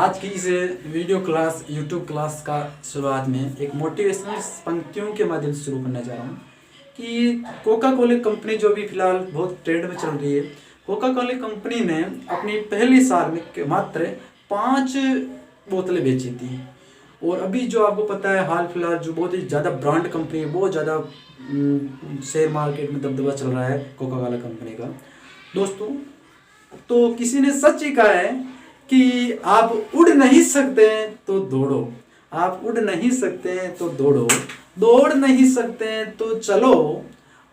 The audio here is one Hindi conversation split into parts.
आज की इस वीडियो क्लास यूट्यूब क्लास का शुरुआत में एक मोटिवेशनल पंक्तियों के माध्यम से शुरू करना चाह रहा हूँ कि कोका कोला कंपनी जो भी फिलहाल बहुत ट्रेंड में चल रही है। कोका कोला कंपनी ने अपनी पहली साल में मात्र 5 बोतलें बेची थी। और अभी जो आपको पता है हाल फिलहाल जो बहुत ही ज़्यादा ब्रांड कंपनी है, बहुत ज़्यादा शेयर मार्केट में दबदबा चल रहा है कोका कोला कंपनी का। दोस्तों, तो किसी ने सच ही कहा है कि आप उड़ नहीं सकते तो दौड़ो, आप उड़ नहीं सकते तो दौड़ो, दौड़ नहीं सकते तो चलो,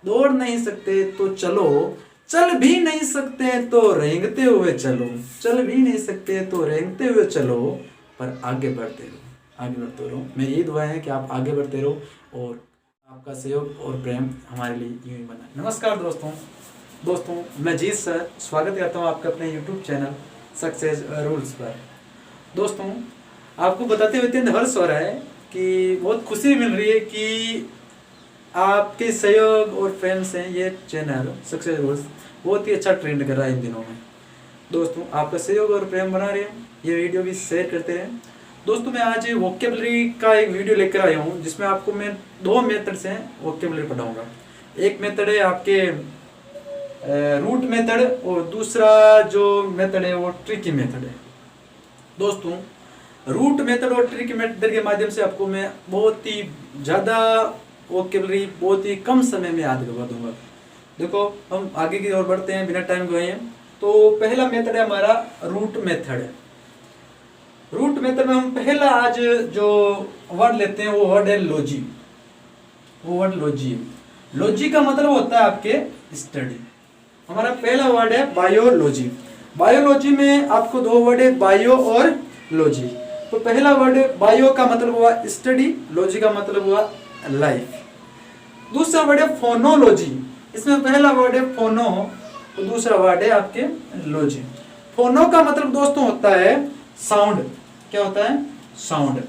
दौड़ नहीं सकते तो चलो, चल भी नहीं सकते तो रेंगते हुए चलो, चल भी नहीं सकते तो रेंगते हुए चलो, पर आगे बढ़ते रहो, आगे बढ़ते रहो। मेरी ये दुआ है कि आप आगे बढ़ते रहो और आपका सहयोग और प्रेम हमारे लिए यूं ही बना। नमस्कार दोस्तों, मैं जीत सर स्वागत करता हूँ आपके अपने यूट्यूब चैनल सक्सेस रूल्स पर। दोस्तों, आपको बताते हुए अत्यंत हर्ष हो रहा है कि बहुत खुशी मिल रही है कि आपके सहयोग और प्रेम से ये चैनल सक्सेस रूल्स बहुत ही अच्छा ट्रेंड कर रहा है इन दिनों में। दोस्तों, आपका सहयोग और प्रेम बना रहे, ये वीडियो भी शेयर करते रहें। दोस्तों, मैं आज वोकेबलरी का एक वीडियो लेकर आया हूँ जिसमें आपको मैं 2 मेथड से वोकेबलरी पढ़ाऊँगा। एक मेथड है आपके रूट मेथड और दूसरा जो मेथड है वो ट्रिकी मेथड है। दोस्तों, रूट मेथड और ट्रिकी मेथड के माध्यम से आपको मैं बहुत ही ज़्यादा वोकेबलरी बहुत ही कम समय में याद करवा दूंगा। देखो, हम आगे की ओर बढ़ते हैं बिना टाइम गए। तो पहला मेथड है हमारा रूट मेथड। रूट मेथड में हम पहला आज जो वर्ड लेते हैं वो वर्ड है लॉजी। वो वर्ड लॉजी, लॉजी का मतलब होता है आपके स्टडी। हमारा पहला वर्ड है बायोलॉजी। बायोलॉजी में आपको 2 वर्ड है, बायो और लॉजी। तो पहला वर्ड है बायो का मतलब हुआ स्टडी, लॉजी का मतलब हुआ लाइफ। दूसरा वर्ड है फोनोलॉजी। इसमें पहला वर्ड है फोनो तो दूसरा वर्ड है आपके लॉजी। फोनो का मतलब दोस्तों होता है साउंड। क्या होता है? साउंड।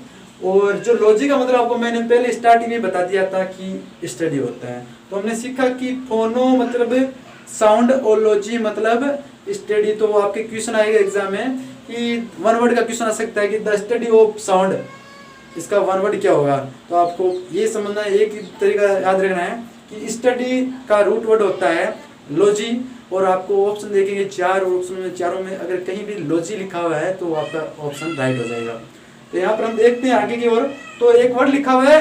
और जो लॉजी का मतलब आपको मैंने पहले स्टार्टिंग में बता दिया था कि स्टडी होता है। तो हमने सीखा कि फोनो मतलब साउंड और लॉजी मतलब स्टडी। तो आपके क्वेश्चन आएगा एग्जाम में कि 1 वर्ड का क्वेश्चन आ सकता है कि द स्टडी ऑफ साउंड, इसका 1 वर्ड क्या होगा। तो आपको ये समझना है, एक ही तरीका याद रखना है कि स्टडी का रूट वर्ड होता है लॉजी। और आपको ऑप्शन देखेंगे 4 ऑप्शन में, चारों में अगर कहीं भी लॉजी लिखा हुआ है तो आपका ऑप्शन राइट हो जाएगा। तो यहाँ पर हम देखते हैं आगे की ओर। तो एक वर्ड लिखा हुआ है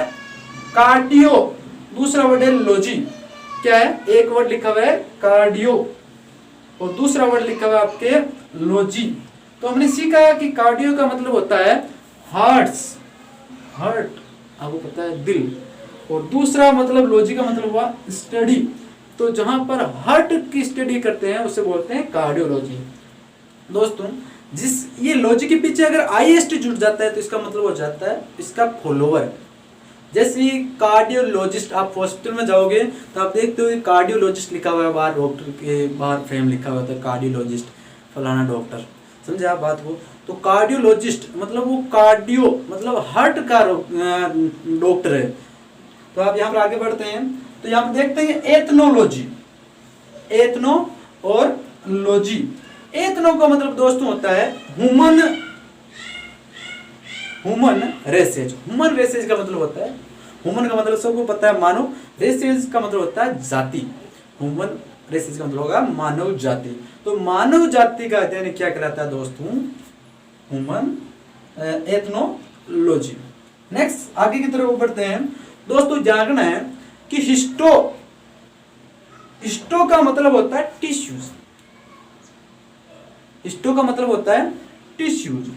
कार्डियो, दूसरा वर्ड है लॉजी। क्या है? एक वर्ड लिखा हुआ है कार्डियो और दूसरा वर्ड लिखा हुआ है आपके लॉजी। तो हमने सीखा कि कार्डियो का मतलब होता है हार्ट्स, हार्ट आपको पता है दिल। और दूसरा मतलब लॉजी का मतलब हुआ स्टडी। तो जहां पर हार्ट की स्टडी करते हैं उसे बोलते हैं कार्डियोलॉजी। दोस्तों, जिस ये लॉजी के पीछे अगर आईएसटी जुड़ जाता है तो इसका मतलब हो जाता है इसका फॉलोअर। जैसे कार्डियोलॉजिस्ट, आप हॉस्पिटल में जाओगे तो आप देखते हो कार्डियोलॉजिस्ट लिखा हुआ है बाहर, डॉक्टर के बाहर फ्रेम लिखा हुआ था कार्डियोलॉजिस्ट फलाना डॉक्टर। समझे आप बात को? तो कार्डियोलॉजिस्ट मतलब वो कार्डियो मतलब हार्ट का डॉक्टर है। तो आप यहाँ पर आगे बढ़ते हैं तो यहाँ पर देखते हैं एथनोलॉजी, एथनो और लॉजी। एथनो का मतलब दोस्तों होता है ह्यूमन रेसेज। ह्यूमन रेसेज का मतलब होता है, ह्यूमन का मतलब सबको पता है मानव, रेसेज का मतलब होता है जाति। ह्यूमन रेसेज का मतलब होगा मानव जाति। तो मानव जाति का अध्ययन क्या कराता है दोस्तों? Human ethnology. नेक्स्ट आगे की तरफ बढ़ते हैं। दोस्तों, जानना है कि हिस्टो का मतलब होता है टिश्यूज। हिस्टो का मतलब होता है टिश्यूज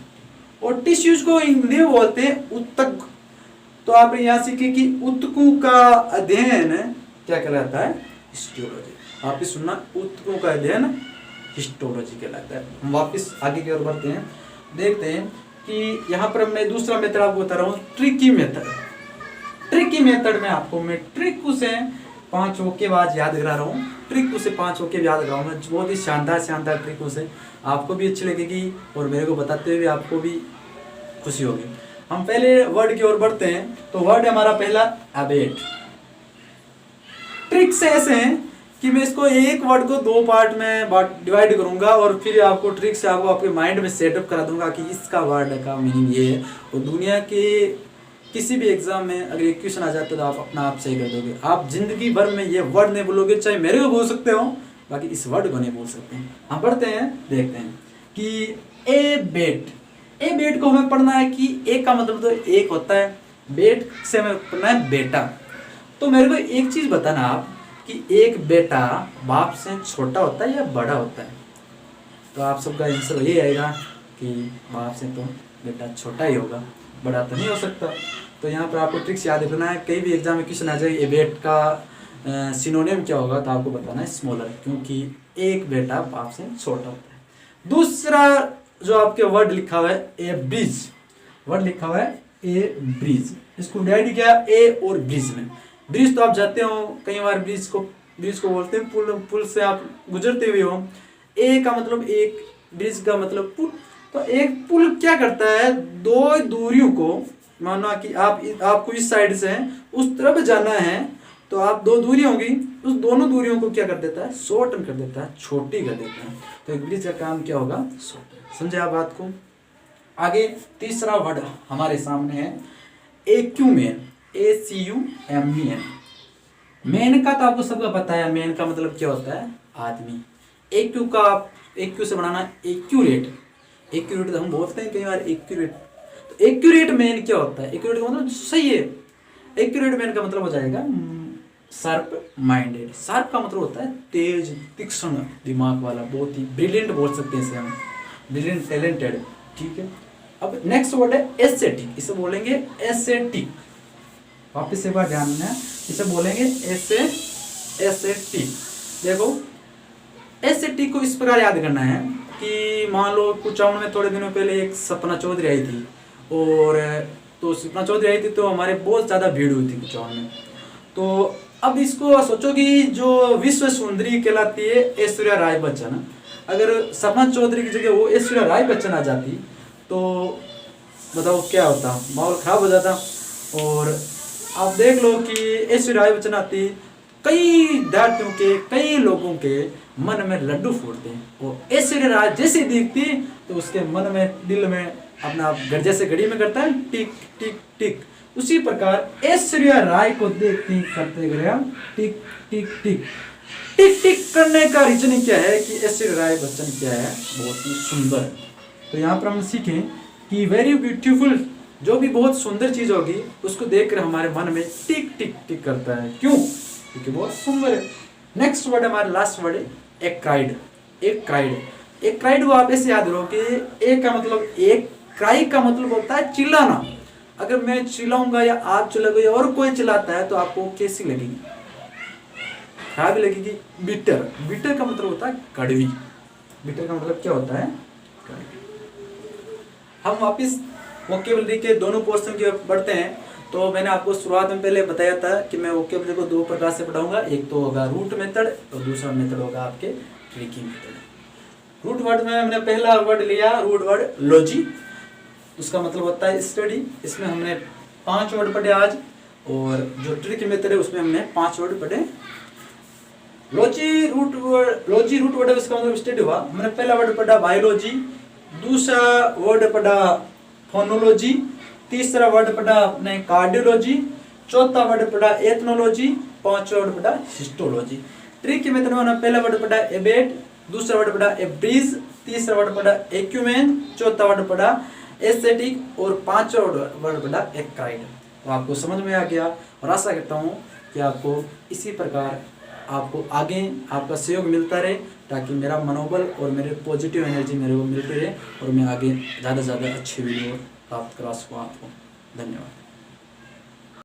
और टिश्यूज को हिंदी में बोलते हैं ऊतक। तो आप यहां सीखे कि ऊतकों का अध्ययन क्या कहलाता है? हिस्टोलॉजी। आप सुनना, ऊतकों का अध्ययन हिस्टोलॉजी कहलाता है। हम वापस आगे की ओर बढ़ते हैं, देखते हैं कि यहाँ पर मैं दूसरा मेथड आपको बता रहा हूँ ट्रिकी मेथड। ट्रिकी मेथड में आपको मैं ट्रिक से 5 वोकेबाज याद करा रहा हूँ। ट्रिक से 5 वोकेब याद कराऊंगा, बहुत ही शानदार ट्रिक से आपको भी अच्छी लगेगी और मेरे को बताते हुए आपको भी खुशी होगी। हम पहले वर्ड की ओर बढ़ते हैं। तो वर्ड हमारा पहला अबेट। ट्रिक्स ऐसे हैं कि मैं इसको एक वर्ड को 2 पार्ट में डिवाइड करूंगा और फिर आपको ट्रिक से आपको आपके माइंड में सेटअप करा दूंगा कि इसका वर्ड का मीनिंग ये है। और दुनिया के किसी भी एग्जाम में अगर एक क्वेश्चन आ जाता है तो आप अपना आप सही कर दोगे। आप जिंदगी भर में ये वर्ड नहीं बोलोगे, चाहे मेरे को बोल सकते हो, बाकी इस वर्ड को नहीं बोल सकते। हम पढ़ते हैं, देखते हैं कि ए बेट। ए बेट को हमें पढ़ना है कि ए का मतलब तो एक होता है, बेट से हमें पढ़ना है बेटा। तो मेरे को एक चीज बताना आप कि एक बेटा बाप से छोटा होता है या बड़ा होता है? तो आप सबका आंसर ये आएगा कि बाप से तो बेटा छोटा ही होगा, बड़ा तो नहीं हो सकता। तो यहाँ पर आपको ट्रिक्स याद रखना है, कहीं भी एग्जाम में क्वेश्चन आ जाए ए बेट का सिनोनिम क्या होगा, तो आपको बताना है स्मॉलर, क्योंकि एक बेटा बाप से छोटा होता है। दूसरा जो आपके वर्ड लिखा हुआ है ए ब्रिज, वर्ड लिखा हुआ है ए ब्रिज, इसको डिवाइड किया ए और ब्रिज में। ब्रिज तो आप जाते हो कई बार, ब्रिज को बोलते हैं पुल से आप गुजरते हुए हो। ए का मतलब एक, ब्रिज का मतलब पुल। तो एक पुल क्या करता है, 2 दूरियों को, मानो कि आपको इस साइड से उस तरफ जाना है, तो आप 2 दूरी होगी, उस दोनों दूरियों को क्या कर देता है, शॉर्टन कर देता है, छोटी कर देता है। तो एक ब्रिज का काम क्या होगा, शॉर्टन। समझे आप बात को? आगे तीसरा वर्ड हमारे सामने है एक्यूमेन, ACUMEN। मैन का तो आपको सबका पता है, मैन का मतलब क्या होता है, आदमी। एक्यू का आप एक्यू से बनाना एक्यूरेट, एक्यूरेट तो हम बोलते हैं कई बार एक्यूरेट। तो एक्यूरेट मैन क्या होता है, एक्यूरेट का मतलब सही है। एक्यूरेट मैन का मतलब हो जाएगा शार्प माइंडेड। शार्प का मतलब होता है तेज, तीक्ष्ण दिमाग वाला, बहुत ही ब्रिलियंट बोल सकते हैं इसे हम, ब्रिलियंट, टैलेंटेड। ठीक है। अब नेक्स्ट वर्ड है एस्थेटिक, इसे बोलेंगे एस्थेटिक। वापिस एक बार ध्यान देना, इसे बोलेंगे एस्थेटिक। देखो एस्थेटिक को इस प्रकार याद करना है कि मान लो कुचाउन में थोड़े दिनों पहले एक सपना चौधरी आई थी, और तो सपना चौधरी आई थी तो हमारे बहुत ज़्यादा भीड़ हुई थी कुचाउन में। तो अब इसको सोचो कि जो विश्व सुंदरी कहलाती है ऐश्वर्या राय बच्चन, अगर सपना चौधरी की जगह वो ऐश्वर्या राय बच्चन आ जाती तो बताओ क्या होता, माहौल खराब हो जाता। और आप देख लो कि ऐश्वर्या राय बच्चन आती, कई विद्यार्थियों के, कई लोगों के मन में लड्डू फूटते हैं। और ऐश्वर्या राय जैसे दिखती तो उसके मन में, दिल में अपना घर जैसे घड़ी में करता है टिक टिक टिक, उसी प्रकार ऐश्वर्या राय को देखते करते गया टिक टिक टिक टिक टिक करने का रीजन क्या है कि ऐश्वर्या राय बच्चन क्या है, बहुत ही सुंदर। तो यहाँ पर हम सीखें कि वेरी ब्यूटीफुल, जो भी बहुत सुंदर चीज होगी उसको देखकर हमारे मन में टिक टिक टिक करता है। क्यों? क्योंकि बहुत सुंदर है। नेक्स्ट वर्ड हमारा लास्ट वर्ड है एक्राइड। एक्राइड को आप ऐसे याद रखो कि एक का मतलब एक, क्राई का मतलब होता है चिल्लाना। अगर मैं चिल्लाऊंगा या आप चिल्लाओगे या और कोई चिल्लाता है तो आपको कैसी लगेगी, खराब लगेगी। बिटर, बिटर का मतलब होता है कड़वी। बिटर का मतलब क्या होता है, कड़वी। हम वापिस वोकेबलरी के दोनों पोर्शन की ओर बढ़ते हैं। तो मैंने आपको शुरुआत में पहले बताया था कि मैं वोकेबलरी को 2 प्रकार से पढ़ाऊंगा, एक तो होगा रूट मेथड और दूसरा मेथड होगा आपके ट्रिकी मेथड। रूट वर्ड में हमने पहला वर्ड लिया, रूट वर्ड लॉजी, उसका मतलब होता है स्टडी। इसमें हमने 5 वर्ड पढ़े आज, और जो ट्रिकी मेथड है उसमें हमने 5 वर्ड पढ़े। लॉजी रूट वर्ड है, उसका मतलब स्टडी हुआ। हमने पहला वर्ड पढ़ा बायोलॉजी, दूसरा वर्ड पढ़ा फोनोलॉजी, तीसरा वर्ड पढ़ा अपने कार्डियोलॉजी, चौथा वर्ड पढ़ा एथनोलॉजी, पांचवा वर्ड पढ़ा हिस्टोलॉजी। ट्रिक के मेथड में पहला वर्ड पढ़ा एबेट, दूसरा वर्ड पढ़ा एब्रीज, तीसरा वर्ड पढ़ा एक्यूमेन, चौथा वर्ड पढ़ा एस्थेटिक और पांचवा वर्ड पढ़ा एक्राइड। तो आपको समझ में आ गया, और आशा करता हूँ कि आपको इसी प्रकार आपको आगे आपका सहयोग मिलता रहे, ताकि मेरा मनोबल और मेरे पॉजिटिव एनर्जी मेरे को मिलती रहे और मैं आगे ज़्यादा से ज़्यादा अच्छी वीडियो प्राप्त करा सकूँ आपको। धन्यवाद।